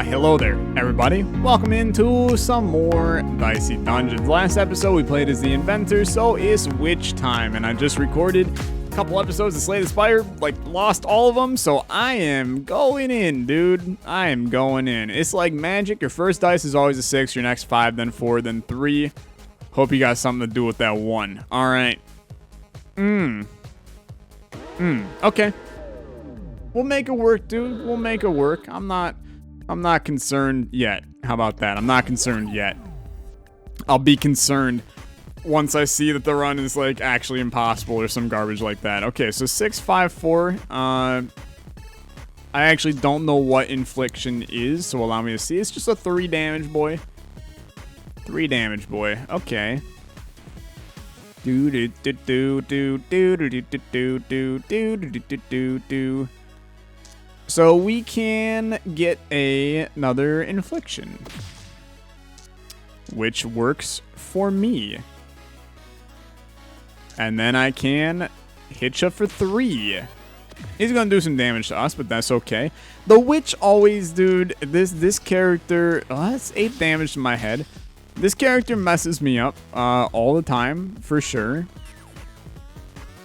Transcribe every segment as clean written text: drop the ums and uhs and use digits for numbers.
Hello there, everybody. Welcome into some more Dicey Dungeons. Last episode we played as the inventor, so it's witch time, and I just recorded a couple episodes of Slay the Spire, lost all of them, so I am going in, dude. I am going in. It's like magic. Your first dice is always a 6, your next 5, then 4, then 3. Hope you got something to do with that 1. All right. Okay. We'll make it work, dude. We'll make it work. I'm not concerned yet. How about that? I'm not concerned yet. I'll be concerned once I see that the run is actually impossible or some garbage like that. Okay, so 654. I actually don't know what infliction is, so allow me to see. It's just a 3 damage boy. 3 damage boy. Okay. So we can get another infliction, which works for me. And then I can hit you for 3. He's gonna do some damage to us, but that's okay. The witch always, dude, this character, that's 8 damage to my head. This character messes me up all the time, for sure.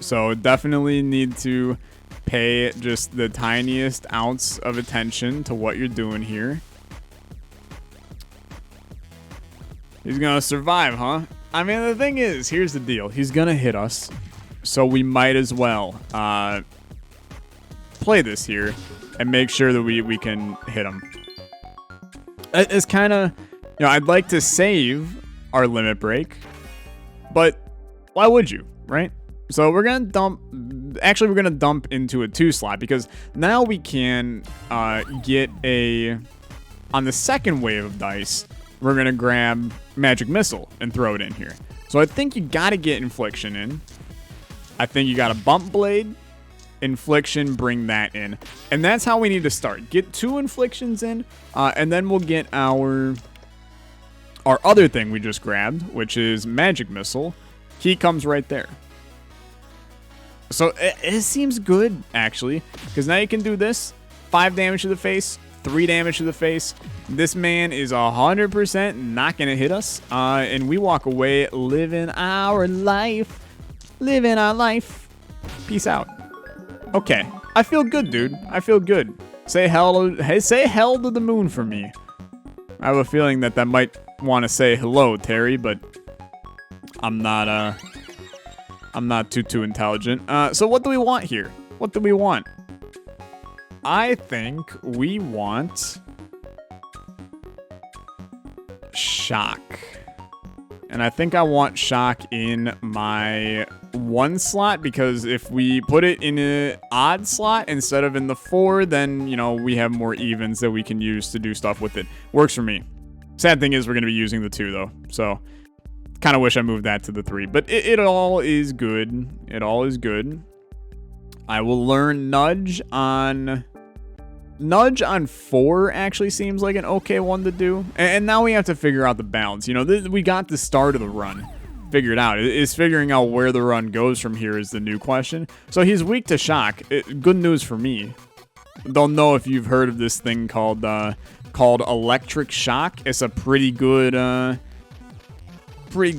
So definitely need to pay just the tiniest ounce of attention to what you're doing here. He's gonna survive, huh? I mean, the thing is, here's the deal. He's gonna hit us, so we might as well play this here and make sure that we can hit him. It's kind of, I'd like to save our limit break, but why would you, right? So we're going to dump, actually we're going to dump into a 2 slot because now we can get on the second wave of dice, we're going to grab Magic Missile and throw it in here. So I think you got to get Infliction in. I think you got to Bump Blade, Infliction, bring that in. And that's how we need to start. Get 2 Inflictions in, and then we'll get our other thing we just grabbed, which is Magic Missile. He comes right there. So it seems good, actually, because now you can do this. 5 damage to the face, 3 damage to the face. This man is 100% not going to hit us, and we walk away living our life. Living our life. Peace out. Okay, I feel good, dude. I feel good. Say hell to the moon for me. I have a feeling that might want to say hello, Terry, but I'm not too intelligent. So what do we want here? What do we want? I think we want shock. And I think I want shock in my 1 slot, because if we put it in an odd slot instead of in the 4, then, we have more evens that we can use to do stuff with it. Works for me. Sad thing is we're going to be using the 2, though. So kind of wish I moved that to the 3, but it all is good. It all is good. I will learn Nudge on 4 actually seems like an okay one to do. And now we have to figure out the balance. We got the start of the run figured out. Is figuring out where the run goes from here is the new question. So he's weak to shock. Good news for me. Don't know if you've heard of this thing called electric shock. It's a pretty good thing. Pretty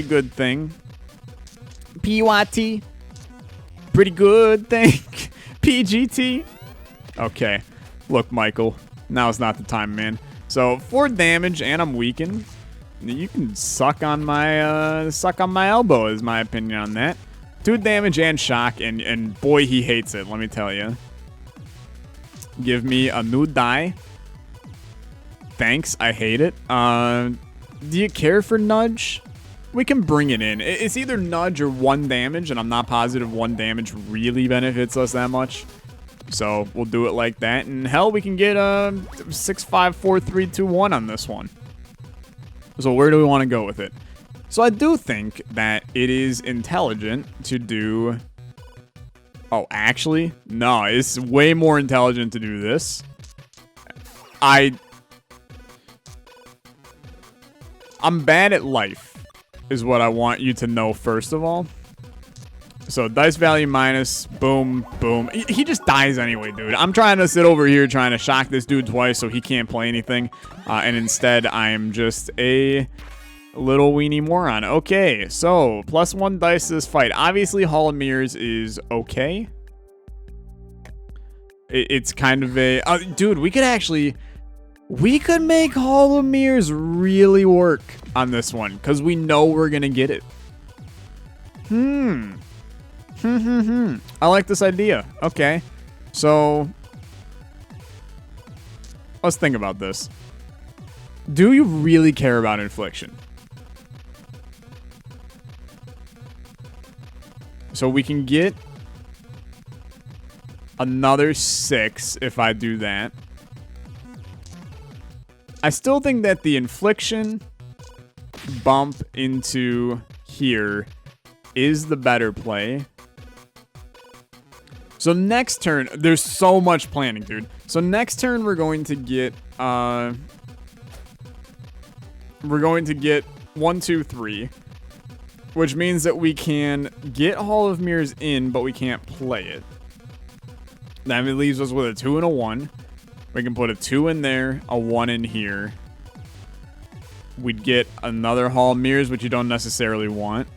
good thing. PYT. Pretty good thing. PGT. Okay. Look, Michael. Now's not the time, man. So 4 damage and I'm weakened. You can suck on my elbow is my opinion on that. 2 damage and shock, and boy, he hates it, let me tell you. Give me a new die. Thanks, I hate it. Do you care for Nudge? We can bring it in. It's either Nudge or 1 damage, and I'm not positive 1 damage really benefits us that much. So we'll do it like that. And hell, we can get a 6, 5, 4, 3, 2, 1 on this one. So where do we want to go with it? So I do think that it is intelligent to do... Oh, actually? No, it's way more intelligent to do this. I'm bad at life, is what I want you to know first of all. So dice value minus, boom, boom. He just dies anyway, dude. I'm trying to sit over here trying to shock this dude twice so he can't play anything. And instead, I'm just a little weenie moron. Okay, so +1 dice this fight. Obviously, Hall of Mirrors is okay. It's kind of a... dude, we could make Hall of Mirrors really work on this one because we know we're going to get it. I like this idea. Okay. So, let's think about this. Do you really care about infliction? So we can get another 6 if I do that. I still think that the infliction bump into here is the better play. So next turn, there's so much planning, dude. So next turn, we're going to get 1, 2, 3, which means that we can get Hall of Mirrors in, but we can't play it. That leaves us with a 2 and a 1. We can put a 2 in there, a 1 in here. We'd get another Hall of Mirrors, which you don't necessarily want.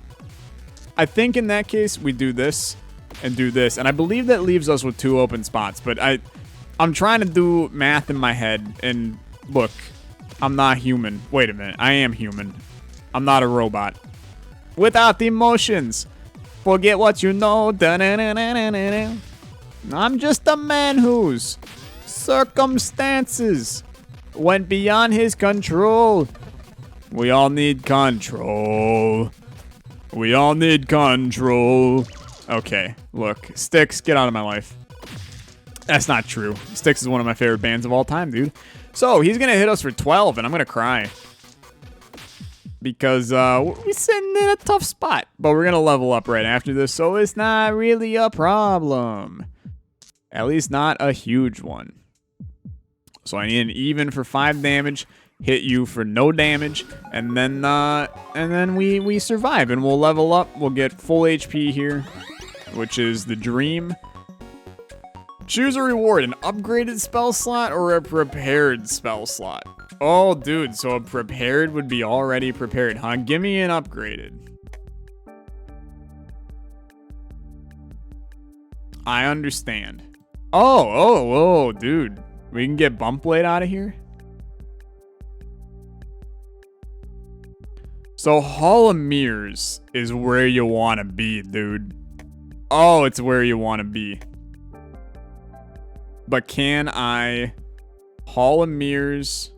I think in that case, we do this and do this. And I believe that leaves us with 2 open spots. But I'm trying to do math in my head. And look, I'm not human. Wait a minute. I am human. I'm not a robot. Without the emotions. Forget what you know. Da-na-na-na-na-na. I'm just a man whose circumstances went beyond his control. We all need control. We all need control. Okay, look. Styx, get out of my life. That's not true. Styx is one of my favorite bands of all time, dude. So, he's going to hit us for 12, and I'm going to cry. Because we're sitting in a tough spot. But we're going to level up right after this, so it's not really a problem. At least not a huge one. So, I need an even for 5 damage. Hit you for no damage, and then we survive, and we'll level up. We'll get full HP here, which is the dream. Choose a reward: an upgraded spell slot or a prepared spell slot. Oh, dude, so a prepared would be already prepared, huh? Give me an upgraded. I understand. Oh, dude, we can get Bump Blade out of here. So, Hall of Mirrors is where you want to be, dude. Oh, it's where you want to be. But can I... Hall of Mirrors...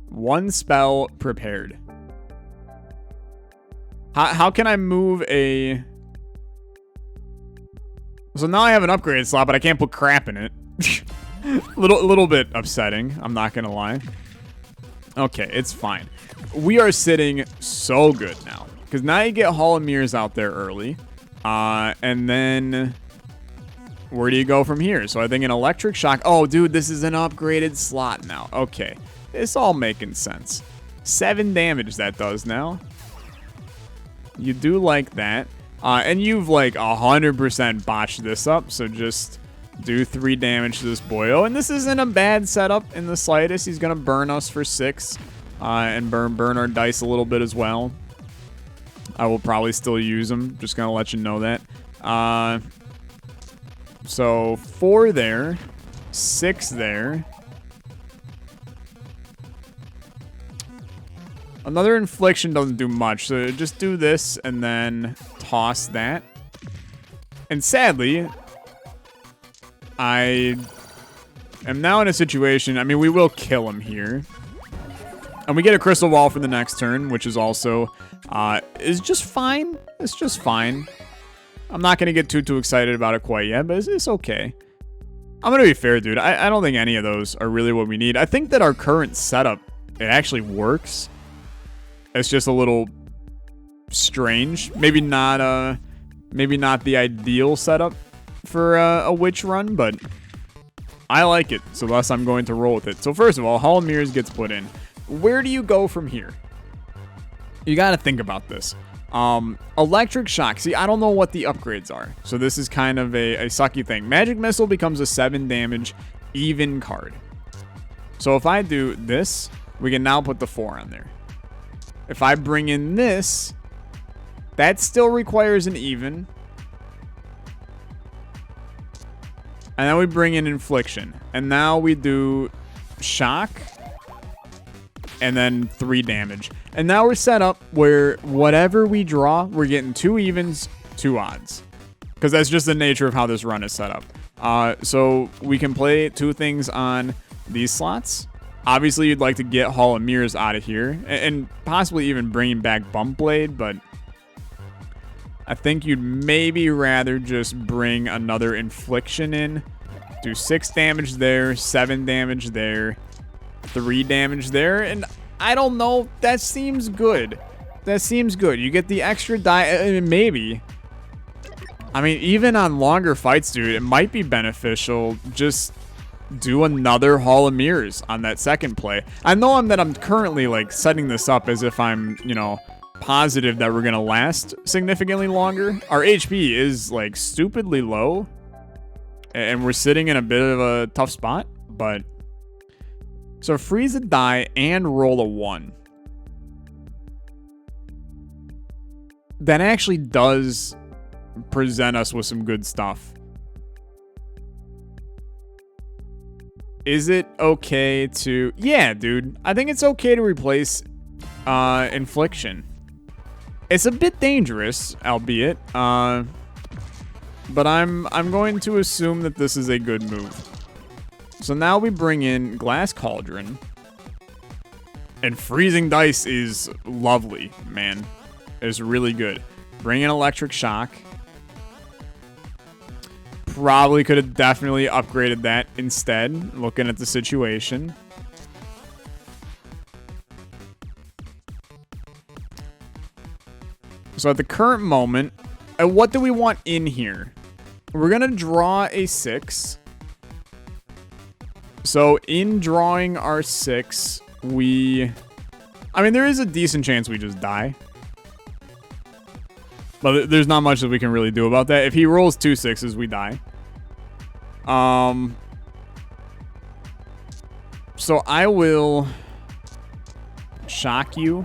One spell prepared. How can I move a... So now I have an upgrade slot, but I can't put crap in it. little bit upsetting, I'm not gonna lie. Okay, it's fine. We are sitting so good now. Because now you get Hall of Mirrors out there early. And then... Where do you go from here? So I think an Electric Shock... Oh, dude, this is an upgraded slot now. Okay. It's all making sense. 7 damage that does now. You do like that. And you've, like, 100% botched this up. So just... do 3 damage to this boyo. And this isn't a bad setup in the slightest. He's going to burn us for 6. And burn our dice a little bit as well. I will probably still use them. Just going to let you know that. So 4 there. 6 there. Another infliction doesn't do much. So just do this and then toss that. And sadly... I am now in a situation, I mean, we will kill him here. And we get a crystal ball for the next turn, which is also, is just fine. It's just fine. I'm not going to get too excited about it quite yet, but it's okay. I'm going to be fair, dude. I don't think any of those are really what we need. I think that our current setup, it actually works. It's just a little strange. Maybe not the ideal setup for a witch run, but I like it, so thus I'm going to roll with it. So first of all, Hall of Mirrors gets put in. where do you go from here? You got to think about this. Electric Shock. See, I don't know what the upgrades are. So this is kind of a sucky thing. Magic Missile becomes a 7 damage even card. So if I do this, we can now put the 4 on there. If I bring in this, that still requires an even. And then we bring in Infliction. And now we do Shock. And then 3 damage. And now we're set up where whatever we draw, we're getting 2 evens, 2 odds. Because that's just the nature of how this run is set up. So we can play 2 things on these slots. Obviously, you'd like to get Hall of Mirrors out of here. And possibly even bringing back Bump Blade. But I think you'd maybe rather just bring another Infliction in. Do 6 damage there, 7 damage there, 3 damage there, and I don't know, that seems good. That seems good. You get the extra die, maybe. I mean, even on longer fights, dude, it might be beneficial. Just do another Hall of Mirrors on that second play. I know that I'm currently, like, setting this up as if I'm, you know, positive that we're going to last significantly longer. Our HP is, like, stupidly low, and we're sitting in a bit of a tough spot, but... So freeze a die and roll a 1. That actually does present us with some good stuff. Is it okay to... Yeah, dude. I think it's okay to replace Infliction. It's a bit dangerous, albeit. But I'm going to assume that this is a good move. So now we bring in Glass Cauldron. And Freezing Dice is lovely, man. It's really good. Bring in Electric Shock. Probably could have definitely upgraded that instead, looking at the situation. So at the current moment, what do we want in here? We're going to draw a 6. So in drawing our 6, I mean, there is a decent chance we just die. But there's not much that we can really do about that. If he rolls 2 6s, we die. So I will shock you.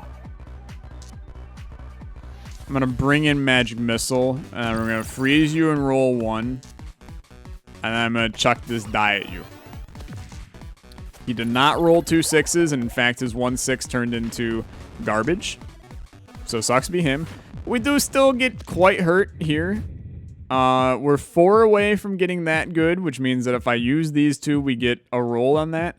I'm going to bring in Magic Missile. And we're going to freeze you and roll 1. And I'm going to chuck this die at you. He did not roll 2 6s, and in fact, his 1 6 turned into garbage. So sucks be him. We do still get quite hurt here. We're 4 away from getting that good, which means that if I use these 2, we get a roll on that.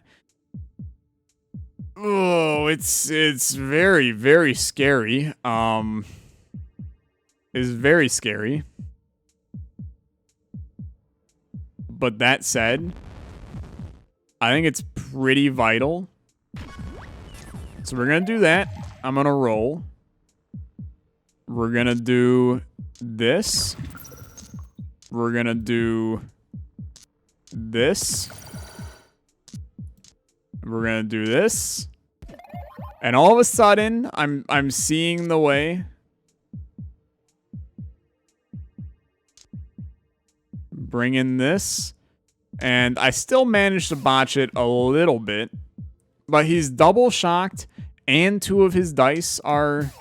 Oh, it's very, very scary. It's very scary. But that said, I think it's pretty vital. So we're going to do that. I'm going to roll. We're going to do this. We're going to do this. We're going to do this. And all of a sudden, I'm seeing the way. Bring in this. And I still managed to botch it a little bit. But he's double shocked. And 2 of his dice are...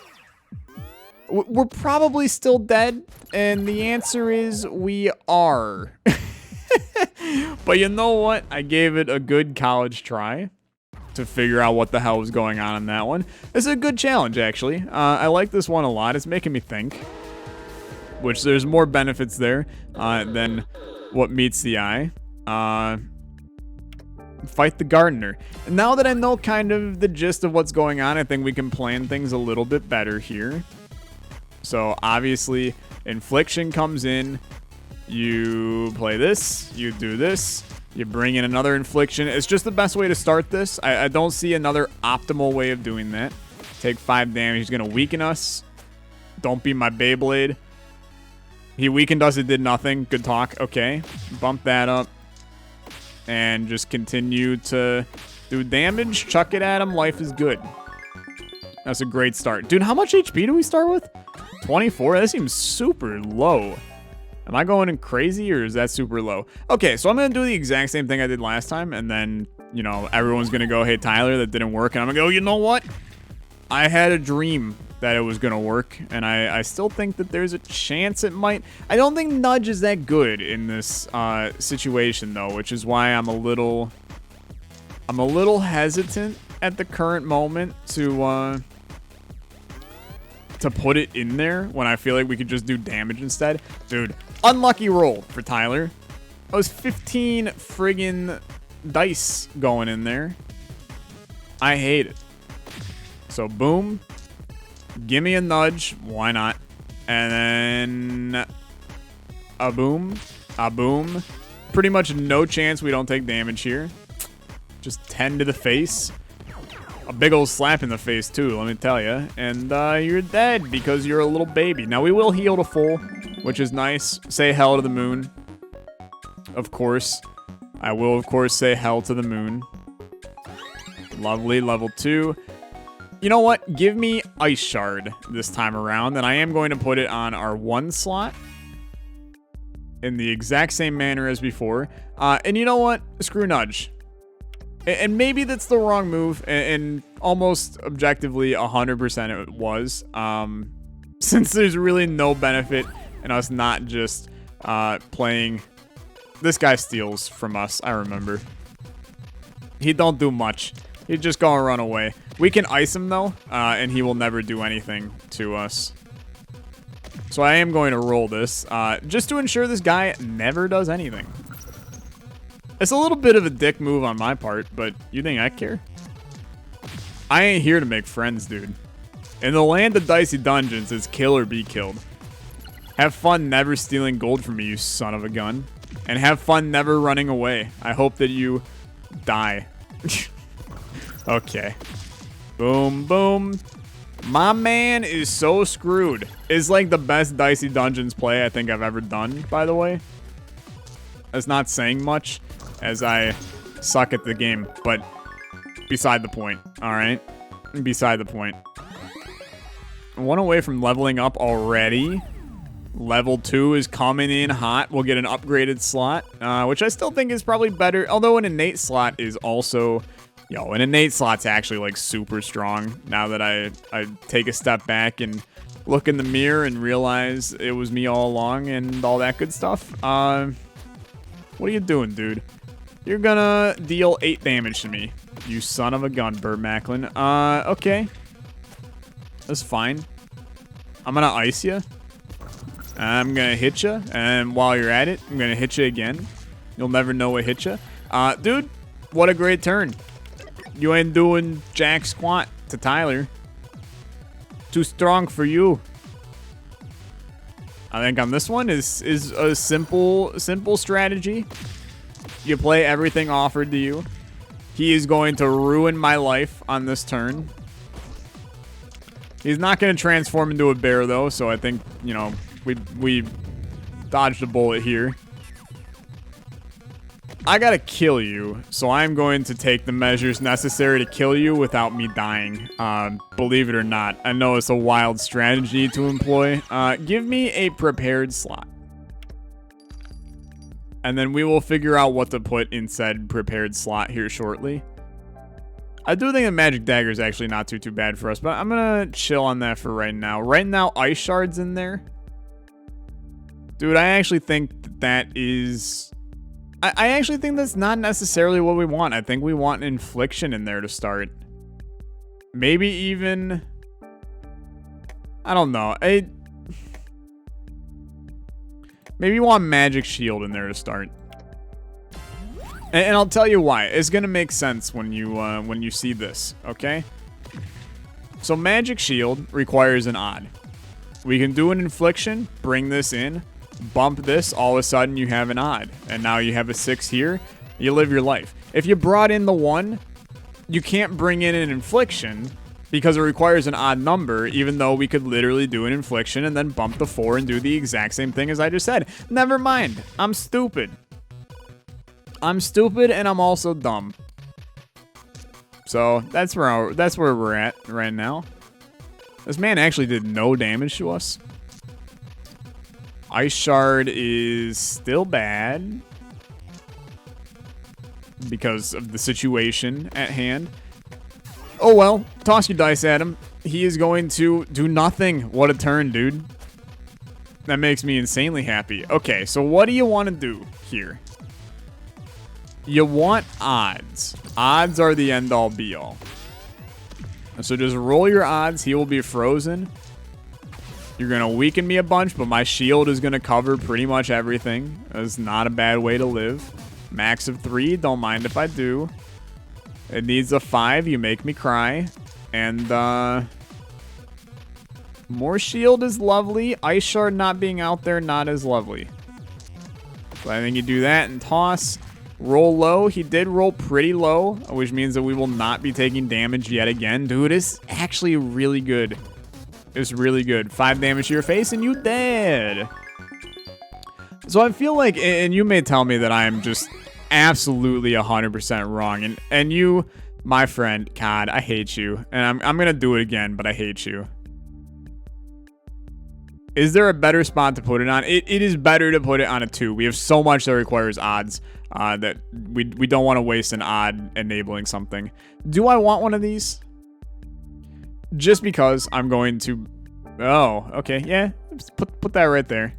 We're probably still dead. And the answer is we are. But you know what? I gave it a good college try to figure out what the hell was going on in that one. It's a good challenge, actually. I like this one a lot. It's making me think. Which there's more benefits there than what meets the eye. Fight the gardener. And now that I know kind of the gist of what's going on, I think we can plan things a little bit better here. So obviously, Infliction comes in. You play this. You do this. You bring in another Infliction. It's just the best way to start this. I don't see another optimal way of doing that. Take 5 damage. He's going to weaken us. Don't be my Beyblade. He weakened us. It did nothing. Good talk. Okay. Bump that up. And just continue to Do damage, chuck it at him, life is good. That's a great start. Dude, how much HP do we start with? 24? That seems super low. Am I going in crazy or is that super low? Okay, so I'm going to do the exact same thing I did last time. And then, you know, everyone's going to go, hey, Tyler, that didn't work. And I'm going to go, you know what? I had a dream that it was going to work. And I still think that there's a chance it might. I don't think Nudge is that good in this situation, though, which is why I'm a little hesitant at the current moment to put it in there when I feel like we could just do damage instead. Dude, unlucky roll for Tyler. That was 15 friggin' dice going in there. I hate it. So, boom. Give me a nudge. Why not? And then a boom. A boom. Pretty much no chance we don't take damage here. Just 10 to the face. A big old slap in the face, too, let me tell you. And you're dead because you're a little baby. Now, we will heal to full, which is nice. Say hell to the moon. Of course. I will, of course, say hell to the moon. Lovely. Level 2. You know what? Give me Ice Shard this time around. And I am going to put it on our 1 slot. In the exact same manner as before. And you know what? Screw Nudge. And maybe that's the wrong move, and almost objectively 100% it was. Since there's really no benefit in us not just playing. This guy steals from us, I remember. He don't do much. He's just gonna run away. We can ice him though, and he will never do anything to us. So I am going to roll this, just to ensure this guy never does anything. It's a little bit of a dick move on my part, but you think I care? I ain't here to make friends, dude. In the land of Dicey Dungeons, it's kill or be killed. Have fun never stealing gold from me, you son of a gun. And have fun never running away. I hope that you die. Okay. Boom, boom. My man is so screwed. It's like the best Dicey Dungeons play I think I've ever done, by the way. That's not saying much, as I suck at the game, but beside the point, alright? Beside the point. 1 away from leveling up already. Level 2 is coming in hot. We'll get an upgraded slot, which I still think is probably better, although an innate slot is also... Yo, an innate slot's actually, like, super strong, now that I take a step back and look in the mirror and realize it was me all along and all that good stuff. What are you doing, dude? You're gonna deal 8 damage to me. You son of a gun, Burt Macklin. Okay. That's fine. I'm gonna ice you. I'm gonna hit you. And while you're at it, I'm gonna hit you again. You'll never know what hit you. Dude, what a great turn. You ain't doing jack squat to Tyler. Too strong for you. I think on this one is a simple strategy. You play everything offered to you. He is going to ruin my life on this turn. He's not going to transform into a bear, though, so I think, you know, we dodged a bullet here. I gotta kill you, so I'm going to take the measures necessary to kill you without me dying. Believe it or not, I know it's a wild strategy to employ. Give me a prepared slot. And then we will figure out what to put in said prepared slot here shortly. I do think the magic dagger is actually not too bad for us, but I'm gonna chill on that for right now. Right now, ice shards in there. Dude, I actually think that is... I actually think that's not necessarily what we want. I think we want an infliction in there to start. Maybe even... I don't know. Maybe you want magic shield in there to start. And I'll tell you why. It's gonna make sense when you see this, okay? So magic shield requires an odd. We can do an infliction, bring this in, bump this, all of a sudden you have an odd. And now you have a 6 here, you live your life. If you brought in the 1, you can't bring in an infliction because it requires an odd number, even though we could literally do an infliction and then bump the 4 and do the exact same thing as I just said. Never mind. I'm stupid. I'm stupid and I'm also dumb. So that's where we're at right now. This man actually did no damage to us. Ice Shard is still bad because of the situation at hand. Oh well, toss your dice at him. He is going to do nothing. What a turn, dude. That makes me insanely happy. Okay, so what do you want to do here? You want odds. Odds are the end-all be-all. So just roll your odds. He will be frozen. You're going to weaken me a bunch, but my shield is going to cover pretty much everything. That's not a bad way to live. Max of 3. Don't mind if I do. It needs a 5. You make me cry. And, more shield is lovely. Ice Shard not being out there, not as lovely. So I think you do that and toss. Roll low. He did roll pretty low, which means that we will not be taking damage yet again. Dude, it's actually really good. It's really good. 5 damage to your face and you dead. So I feel like, and you may tell me that I am just absolutely 100% wrong. And you, my friend, God, I hate you. And I'm going to do it again, but I hate you. Is there a better spot to put it on? It is better to put it on a 2. We have so much that requires odds that we don't want to waste an odd enabling something. Do I want one of these? Just because I'm going to... Oh, okay. Yeah, put that right there.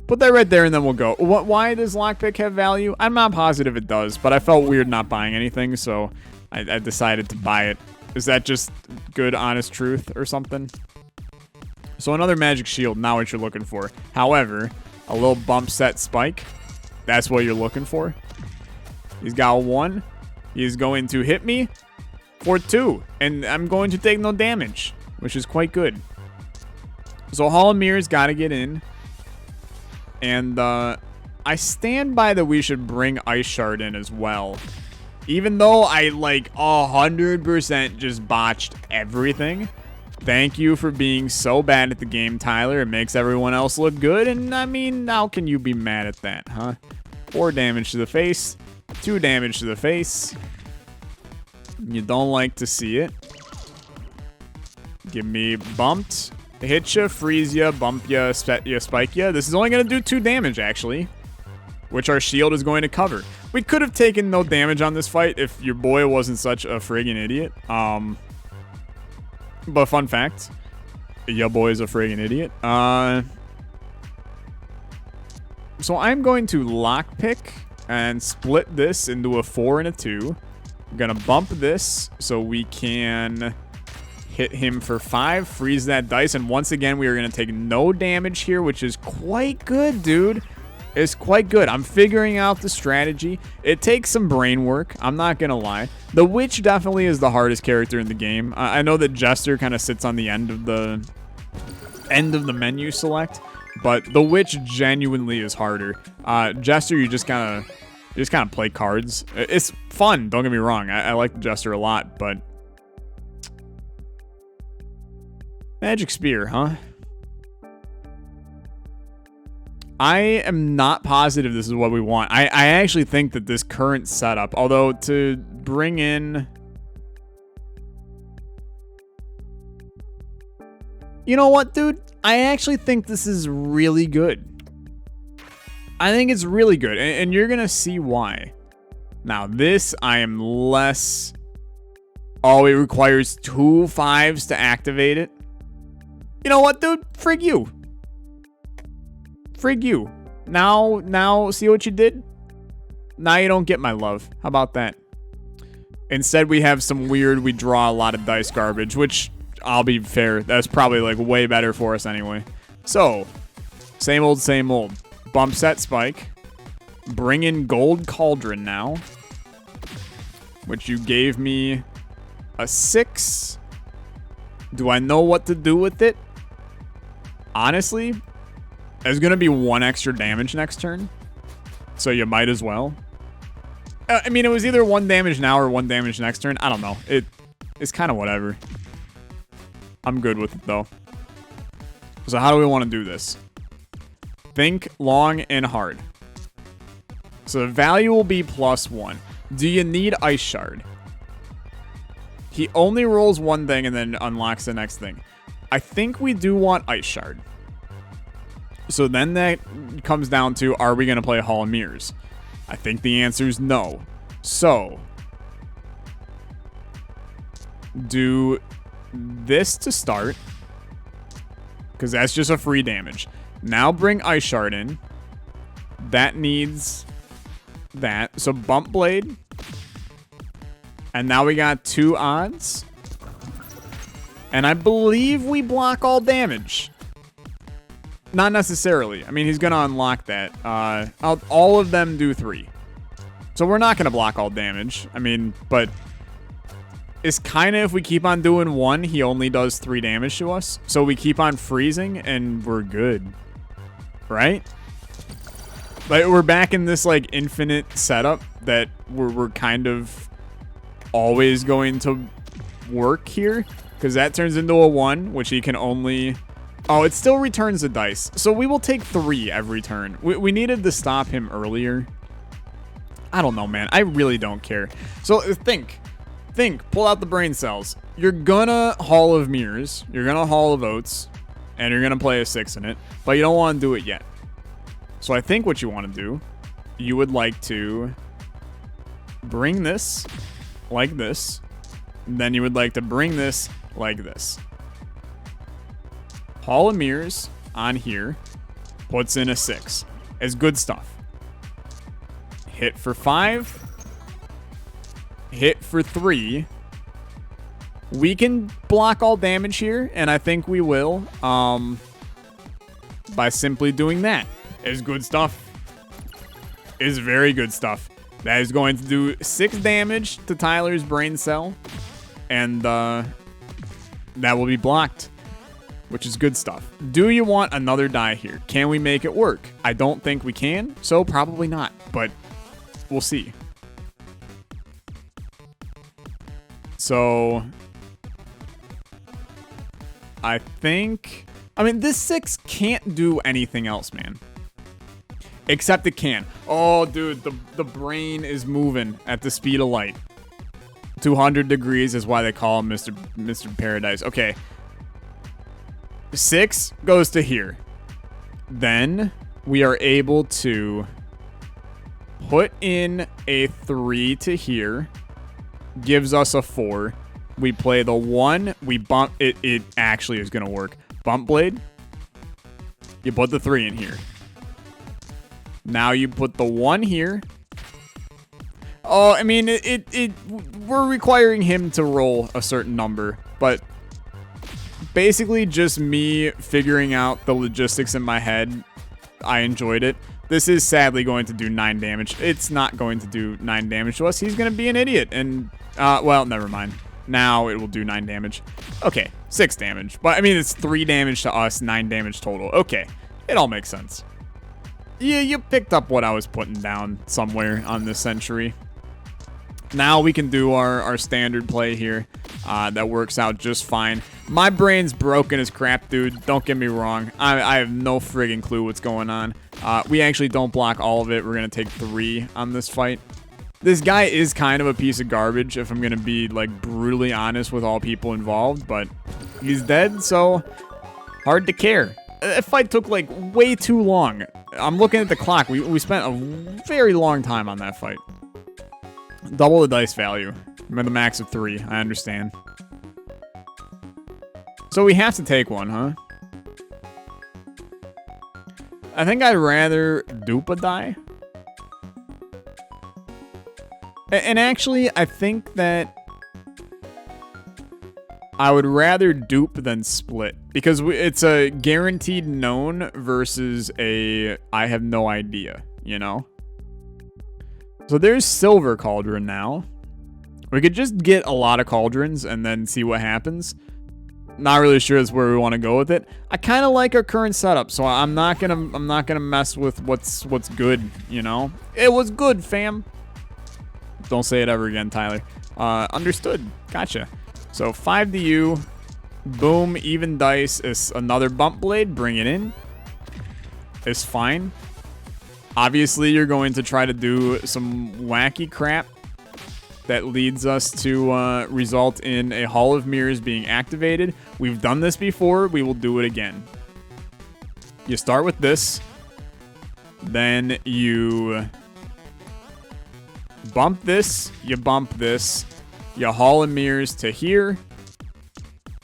Put that right there and then we'll go. Why does lockpick have value? I'm not positive it does, but I felt weird not buying anything, so I decided to buy it. Is that just good, honest truth or something? So another magic shield, not what you're looking for. However, a little bump set spike, that's what you're looking for. He's got 1. He's going to hit me for 2, and I'm going to take no damage, which is quite good. So Hall of Mirrors got to get in. And I stand by that we should bring Ice Shard in as well. Even though I like 100% just botched everything. Thank you for being so bad at the game, Tyler. It makes everyone else look good. And I mean, how can you be mad at that, huh? 4 damage to the face. 2 damage to the face. You don't like to see it. Give me bumped. Hit ya, freeze ya, bump ya, spike ya. This is only going to do 2 damage, actually. Which our shield is going to cover. We could have taken no damage on this fight if your boy wasn't such a friggin' idiot. But fun fact, your boy's a friggin' idiot. So I'm going to lockpick and split this into a 4 and a 2. I'm going to bump this so we can hit him for 5, freeze that dice, and once again, we are going to take no damage here, which is quite good, dude. It's quite good. I'm figuring out the strategy. It takes some brain work. I'm not going to lie. The Witch definitely is the hardest character in the game. I know that Jester kind of sits on the end of the menu select, but the Witch genuinely is harder. Jester, you just kind of play cards. It's fun. Don't get me wrong. I like the Jester a lot, but Magic Spear, huh? I am not positive this is what we want. I actually think that this current setup, although to bring in... You know what, dude? I actually think this is really good. I think it's really good, and you're going to see why. Now, this, I am less... Oh, it requires 2 5s to activate it. You know what, dude? Frig you. Frig you. Now, see what you did? Now you don't get my love. How about that? Instead, we have some weird, we draw a lot of dice garbage, which, I'll be fair, that's probably, like, way better for us anyway. So, same old, same old. Bump set spike. Bring in Gold Cauldron now. Which you gave me a 6. Do I know what to do with it? Honestly, there's going to be 1 extra damage next turn. So you might as well. I mean, it was either 1 damage now or 1 damage next turn. I don't know. It's kind of whatever. I'm good with it, though. So how do we want to do this? Think long and hard. So the value will be +1. Do you need Ice Shard? He only rolls one thing and then unlocks the next thing. I think we do want Ice Shard. So then that comes down to, are we going to play Hall of Mirrors? I think the answer is no. So, do this to start, because that's just a free damage. Now bring Ice Shard in. That needs that. So Bump Blade. And now we got 2 odds. And I believe we block all damage. Not necessarily. I mean, he's going to unlock that. All of them do 3. So we're not going to block all damage. I mean, but it's kind of, if we keep on doing 1, he only does 3 damage to us. So we keep on freezing and we're good. Right? Like, we're back in this, like, infinite setup that we're kind of always going to work here. Because that turns into a 1, which he can only... Oh, it still returns the dice. So we will take 3 every turn. We needed to stop him earlier. I don't know, man. I really don't care. So think. Pull out the brain cells. You're gonna Hall of Mirrors. You're gonna Hall of Oats. And you're gonna play a 6 in it. But you don't want to do it yet. So I think what you want to do, you would like to bring this like this. And then you would like to bring this like this. Hall of Mirrors on here puts in a 6. It's good stuff. Hit for 5. Hit for 3. We can block all damage here, and I think we will, by simply doing that. It's good stuff. It's very good stuff. That is going to do 6 damage to Tyler's brain cell, and that will be blocked, which is good stuff. Do you want another die here? Can we make it work? I don't think we can, so probably not, but we'll see. So I think, I mean, this 6 can't do anything else, man. Except it can. Oh, dude, the brain is moving at the speed of light. 200 degrees is why they call him Mr. Paradise. Okay. 6 goes to here. Then we are able to put in a 3 to here. Gives us a 4. We play the 1. We bump it. It actually is going to work. Bump Blade. You put the 3 in here. Now you put the 1 here. Oh, I mean, we're requiring him to roll a certain number, but basically just me figuring out the logistics in my head. I enjoyed it. This is sadly going to do 9 damage. It's not going to do 9 damage to us. He's going to be an idiot. And, well, never mind. Now it will do 9 damage. Okay, 6 damage. But, I mean, it's 3 damage to us, 9 damage total. Okay, it all makes sense. Yeah, you picked up what I was putting down somewhere on this century. Now we can do our standard play here. That works out just fine. My brain's broken as crap, dude. Don't get me wrong. I have no friggin' clue what's going on. We actually don't block all of it. We're going to take 3 on this fight. This guy is kind of a piece of garbage, if I'm going to be, like, brutally honest with all people involved. But he's dead, so hard to care. That fight took, like, way too long. I'm looking at the clock. We spent a very long time on that fight. Double the dice value. I'm at the max of 3. I understand. So we have to take one, huh? I think I'd rather dupe a die. And actually, I think that I would rather dupe than split. Because it's a guaranteed known versus a I have no idea, you know? So there's Silver Cauldron now. We could just get a lot of cauldrons and then see what happens. Not really sure that's where we want to go with it. I kind of like our current setup, so I'm not gonna mess with what's good, you know? It was good, fam. Don't say it ever again, Tyler. Understood. Gotcha. So 5 to you. Boom, even dice is another Bump Blade. Bring it in. It's fine. Obviously, you're going to try to do some wacky crap. that leads us to result in a Hall of Mirrors being activated. We've done this before. We will do it again. You start with this. Then you bump this. You bump this. You Hall of Mirrors to here.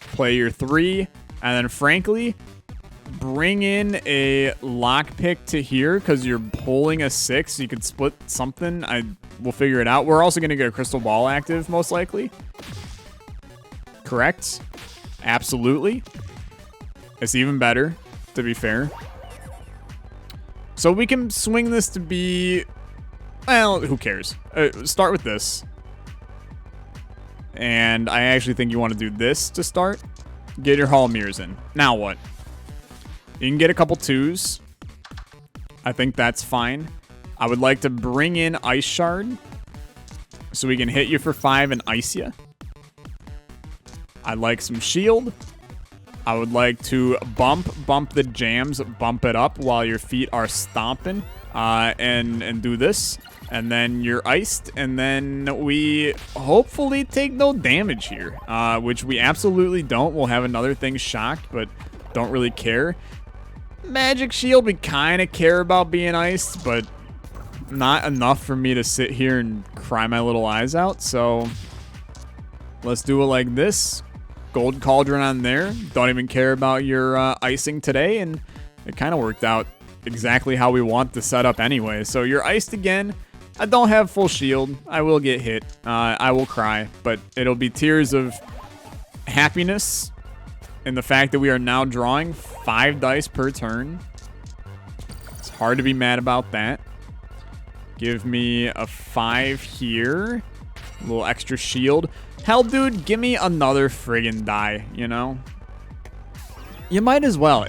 Play your 3. And then, frankly, bring in a lockpick to here because you're pulling a 6. You could split something. We'll figure it out. We're also going to get a crystal ball active, most likely. Correct? Absolutely. It's even better, to be fair. So we can swing this to be... Well, who cares? Start with this. And I actually think you want to do this to start. Get your Hall of Mirrors in. Now what? You can get a couple 2s. I think that's fine. I would like to bring in Ice Shard so we can hit you for 5 and ice you. I'd like some shield. I would like to bump the jams, bump it up while your feet are stomping, and do this. And then you're iced, and then we hopefully take no damage here, which we absolutely don't. We'll have another thing shocked, but don't really care. Magic Shield, we kind of care about being iced, but not enough for me to sit here and cry my little eyes out. So let's do it like this. Gold Cauldron on there. Don't even care about your icing today, and it kind of worked out exactly how we want the setup anyway. So you're iced again. I don't have full shield. I will get hit. I will cry, but it'll be tears of happiness in the fact that we are now drawing 5 dice per turn. It's hard to be mad about that. Give me a 5 here. A little extra shield. Hell, dude, give me another friggin' die, you know? You might as well.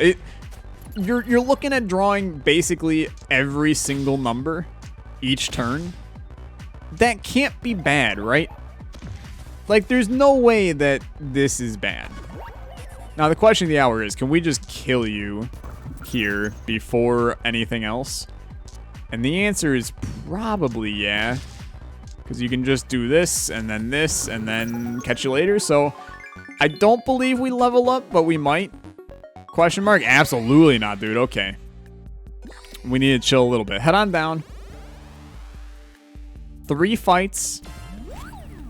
You're looking at drawing basically every single number each turn. That can't be bad, right? Like, there's no way that this is bad. Now, the question of the hour is, can we just kill you here before anything else? And the answer is probably yeah. Because you can just do this, and then catch you later. So, I don't believe we level up, but we might. Question mark? Absolutely not, dude. Okay. We need to chill a little bit. Head on down. 3 fights.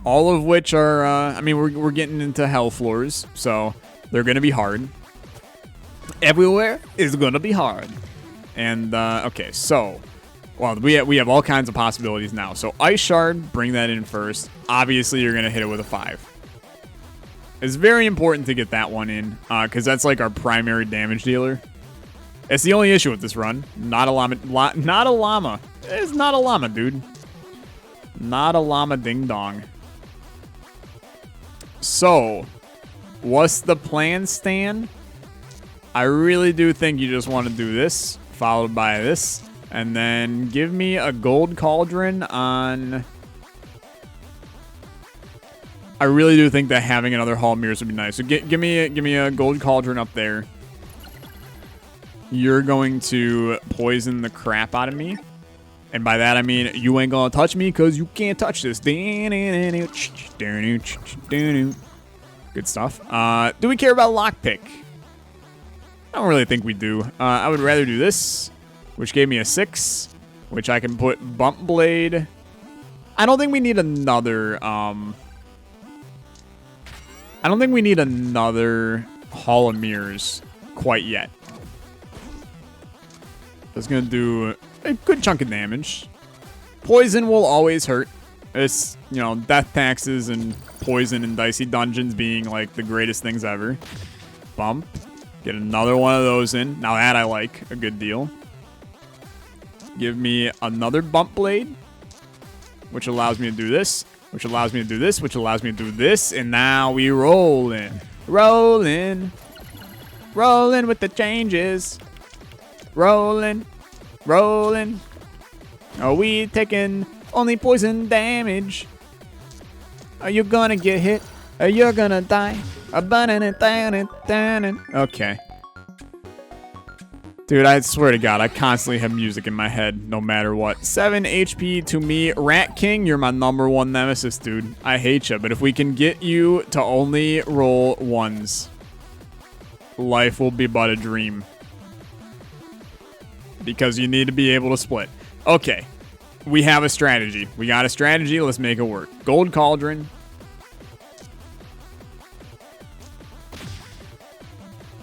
All of which are, I mean, we're getting into hell floors. So, they're going to be hard. Everywhere is going to be hard. And, okay, so... Well, we have all kinds of possibilities now. So, Ice Shard, bring that in first. Obviously, you're going to hit it with a 5. It's very important to get that one in, because that's like our primary damage dealer. It's the only issue with this run. Not a llama. Not a llama. It's not a llama, dude. Not a llama ding dong. So, what's the plan, Stan? I really do think you just want to do this, followed by this. And then give me a gold cauldron on... I really do think that having another Hall of Mirrors would be nice. So give me a gold cauldron up there. You're going to poison the crap out of me. And by that I mean you ain't gonna touch me because you can't touch this. Good stuff. Do we care about lockpick? I don't really think we do. I would rather do this, which gave me a 6, which I can put Bump Blade. I don't think we need another, I don't think we need another Hall of Mirrors quite yet. That's going to do a good chunk of damage. Poison will always hurt. It's, you know, death taxes and poison and Dicey Dungeons being like the greatest things ever. Bump. Get another one of those in. Now that I like a good deal. Give me another Bump Blade, which allows me to do this, which allows me to do this, which allows me to do this, and now we rollin'. Rollin'. Rollin' with the changes. Rollin'. Rollin'. Are we taking only poison damage? Are you gonna get hit? Are you gonna die? Okay. Dude, I swear to God, I constantly have music in my head, no matter what. 7 HP to me. Rat King, you're my #1 nemesis, dude. I hate you, but if we can get you to only roll 1s, life will be but a dream. Because you need to be able to split. Okay, we have a strategy. We got a strategy, let's make it work. Gold Cauldron.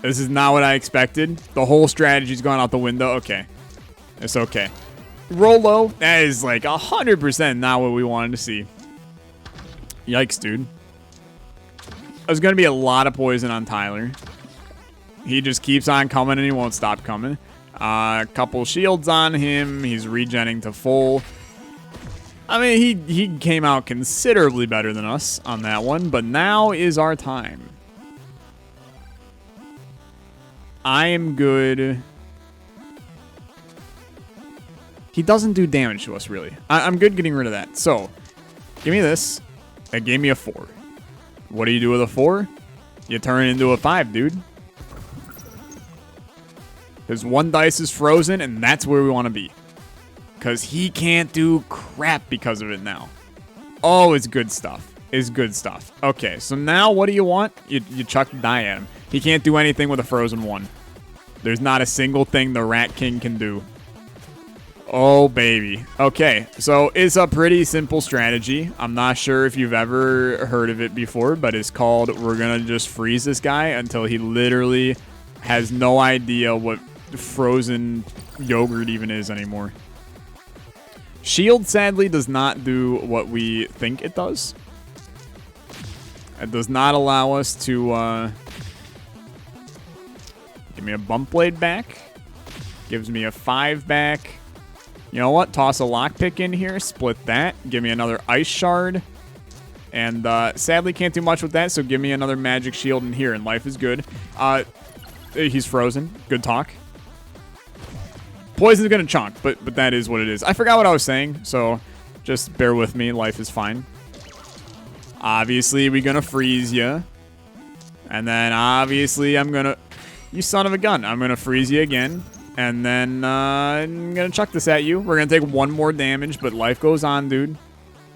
This is not what I expected. The whole strategy's gone out the window. Okay. It's okay. Roll low. That is like 100% not what we wanted to see. Yikes, dude. There's going to be a lot of poison on Tyler. He just keeps on coming and he won't stop coming. A couple shields on him. He's regenning to full. I mean, he came out considerably better than us on that one. But now is our time. I am good. He doesn't do damage to us, really. I'm good getting rid of that. So, give me this. That gave me a 4. What do you do with a 4? You turn it into a 5, dude. Because 1 dice is frozen, and that's where we want to be. Because he can't do crap because of it now. Oh, it's good stuff. It's good stuff. Okay, so now what do you want? You chuck the die at him. He can't do anything with a frozen 1. There's not a single thing the Rat King can do. Oh, baby. Okay, so it's a pretty simple strategy. I'm not sure if you've ever heard of it before, but it's called, we're going to just freeze this guy until he literally has no idea what frozen yogurt even is anymore. Shield, sadly, does not do what we think it does. It does not allow us to... give me a bump blade back. Gives me a 5 back. You know what? Toss a lockpick in here. Split that. Give me another ice shard. And sadly can't do much with that, so give me another magic shield in here, and life is good. He's frozen. Good talk. Poison's gonna chunk, but that is what it is. I forgot what I was saying, so just bear with me. Life is fine. Obviously, we're gonna freeze you. And then obviously I'm gonna... You son of a gun. I'm gonna freeze you again. And then I'm gonna chuck this at you. We're gonna take 1 more damage, but life goes on, dude.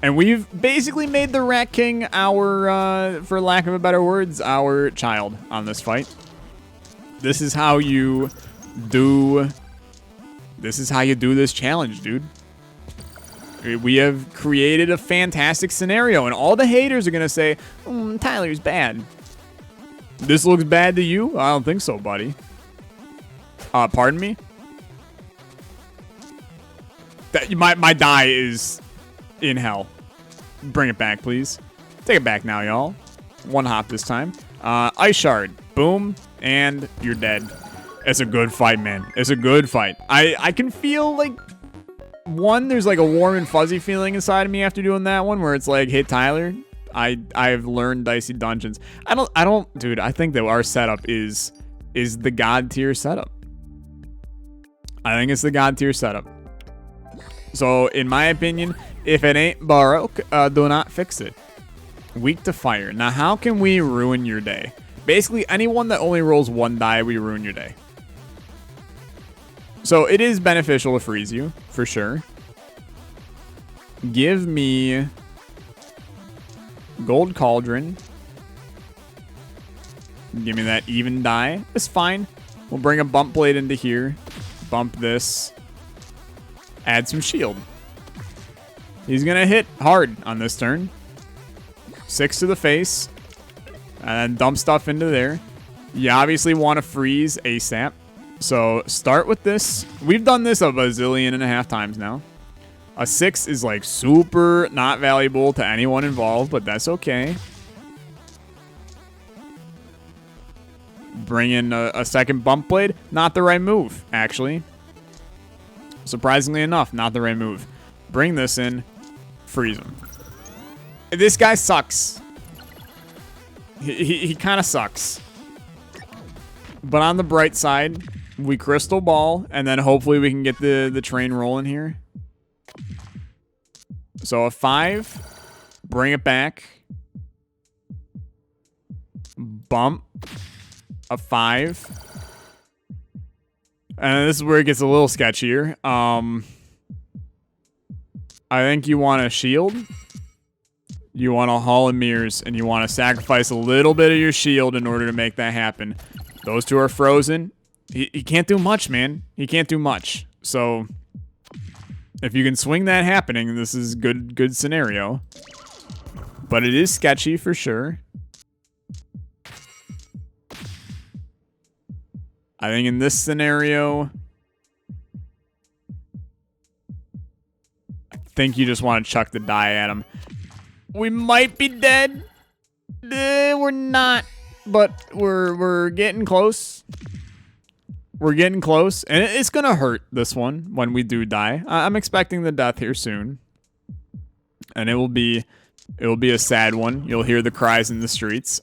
And we've basically made the Rat King our, for lack of a better words, our child on this fight. This is how you do... This is how you do this challenge, dude. We have created a fantastic scenario, and all the haters are gonna say, Tyler's bad. This looks bad to you? I don't think so, buddy. Pardon me? My die is in hell. Bring it back, please. Take it back now, y'all. 1 hop this time. Ice shard. Boom. And you're dead. It's a good fight, man. It's a good fight. I can feel like... there's like a warm and fuzzy feeling inside of me after doing that one where it's like, hey, Tyler... I've learned Dicey Dungeons. Dude, I think that our setup is the god tier setup. I think it's the god tier setup. So, in my opinion, if it ain't Baroque, do not fix it. Weak to fire. Now, how can we ruin your day? Basically, anyone that only rolls 1 die, we ruin your day. So, it is beneficial to freeze you, for sure. Give me... Gold Cauldron. Give me that even die. It's fine. We'll bring a bump blade into here. Bump this. Add some shield. He's going to hit hard on this turn. 6 to the face. And then dump stuff into there. You obviously want to freeze ASAP. So start with this. We've done this a bazillion and a half times now. A 6 is like super not valuable to anyone involved, but that's okay. Bring in a second bump blade. Not the right move, actually. Surprisingly enough, not the right move. Bring this in. Freeze him. This guy sucks. He kind of sucks. But on the bright side, we crystal ball, and then hopefully we can get the train rolling here. So a 5. Bring it back. Bump. A 5. And this is where it gets a little sketchier. I think you want a shield. You want a Hall of Mirrors, and you want to sacrifice a little bit of your shield in order to make that happen. Those two are frozen. He can't do much, man. He can't do much. So if you can swing that happening, this is good scenario. But it is sketchy for sure. I think in this scenario, I think you just want to chuck the die at him. We might be dead. We're not, but we're getting close. We're getting close, and it's gonna hurt this one when we do die. I'm expecting the death here soon, and it will be a sad one. You'll hear the cries in the streets.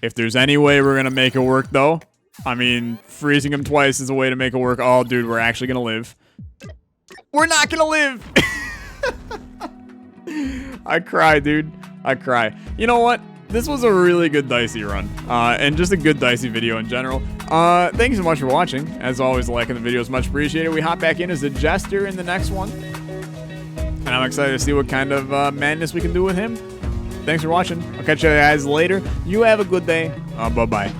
If there's any way we're gonna make it work, though, I mean, freezing him twice is a way to make it work. Oh, dude, we're actually gonna live. We're not gonna live. I cry, dude. I cry. You know what? This was a really good Dicey run, and just a good Dicey video in general. Thank you so much for watching. As always, liking the video is much appreciated. We hop back in as a jester in the next one, and I'm excited to see what kind of madness we can do with him. Thanks for watching. I'll catch you guys later. You have a good day. Bye-bye.